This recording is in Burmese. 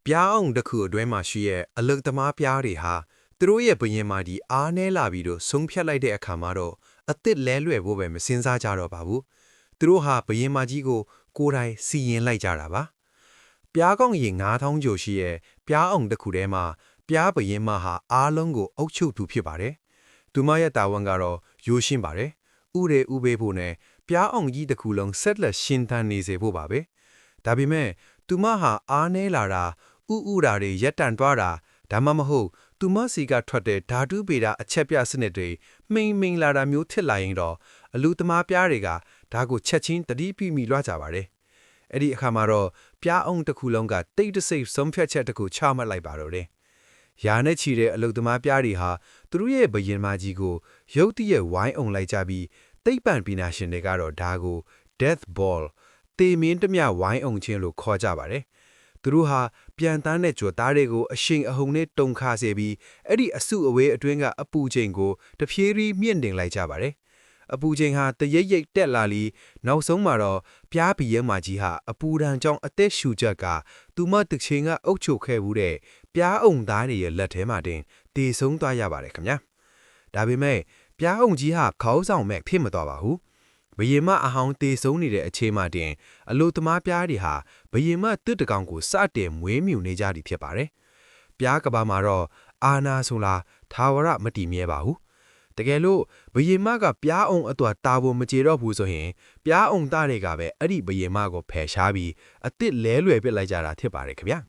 ပြောင်းတစ်ခုအတွင်းမှာရှိရဲ့အလုတ်သမားပြားတွေဟာသူတို့ရဲ့ဘရင်မာဒီအားနဲလာပြီးတော့ဆုံးဖြတ်လိုက်တဲ့အခါမှာတော့အသစ်လဲလွယ်ဖို့ပဲမစင်စားကြတော့ပါဘူးသူတို့ဟာဘရင်မာကြီးကိုကိုယ်တိုင်စီရင်လိုက်ကြတာပါပြားကောင်းရင်9000ကျော်ရှိရဲ့ပြားအောင်တစ်ခုထဲမှာပြားဘရင်မာဟာအားလုံးကိုအုပ်ချုပ်သူဖြစ်ပါတယ်သူမရဲ့တာဝန်ကတော့ရိုးရှင်းပါတယ်ဥရေဥပေးဖို့နဲ့ပြားအောင်ကြီးတစ်ခုလုံးဆက်လက်ရှင်သန်နေစေဖို့ပါပဲဒါပေမဲ့သူမဟာအားနဲလာတာဥရာတွေရက်တန်သွားတာဒါမှမဟုတ်သူမစီကထွက်တဲ့ဓာတုပေတာအချက်ပြစနစ်တွေမိန်လာတာမျိုးထစ်လာရင်တော့အလူသမားပြားတွေကဒါကိုချက်ချင်းတတိပြမိလွှားကြပါတယ်အဲ့ဒီအခါမှာတော့ပြားအောင်တစ်ခုလုံးကတိတ်တဆိတ်ဆုံးဖြတ်ချက်တစ်ခုချမှတ်လိုက်ပါတော့တယ်ရာနဲ့ချီတဲ့အလုသမားပြားတွေဟာသူတို့ရဲ့ဘရင်မကြီးကိုရုတ်တရက်ဝိုင်းအောင်လိုက်ကြပြီးသိပ္ပံပညာရှင်တွေကတော့ဒါကို death ball တေမင်းတမျှဝိုင်းအောင်ခြင်းလို့ခေါ်ကြပါတယ်သူတို့ဟာပြန်တန်းတဲ့ကြွသားတွေကိုအရှိန်အဟုန်နဲ့တုန်ခါစေပြီးအဲ့ဒီအစုအဝေးအတွင်းကအပူချိန်ကိုတဖြည်းဖြည်းမြင့်တင်လိုက်ကြပါတယ်အပူချိန်ဟာတရိပ်ရိပ်တက်လာပြီးနောက်ဆုံးမှာတော့ပြားဘီရဲမာကြီးဟာအပူဒဏ်ကြောင့်အသက်ရှူချက်ကသူမတစ်ချိန်ကအုပ်ချုပ်ခဲ့မှုတဲ့ပြားအောင်သားတွေရဲ့လက်ထဲမှာတင်တည်ဆုံးသွားရပါတယ်ခင်ဗျာဒါပေမဲ့ပြားအောင်ကြီးဟာခေါင်းဆောင်မဲ့ဖြစ်မသွားပါဘူးဘယင်မအဟောင်းတည်ဆုံးနေတဲ့အချိန်မှတင်အလို့သမားပြားတွေဟာဘယင်မတစ်တကောင်ကိုစတင်မွေးမြူနေကြသည်ဖြစ်ပါတယ်ပြားကဘာမှာတော့အာနာဆိုလားသာဝရမတည်မြဲပါဘူးတကယ်လို့ဘယင်မကပြားအောင်အတွက်တာဝန်မကျေတော့ဘူးဆိုရင်ပြားအောင်သားတွေကပဲအဲ့ဒီဘယင်မကိုဖယ်ရှားပြီးအစ်စ်လဲလွယ်ပစ်လိုက်ကြတာဖြစ်ပါတယ်ခင်ဗျာ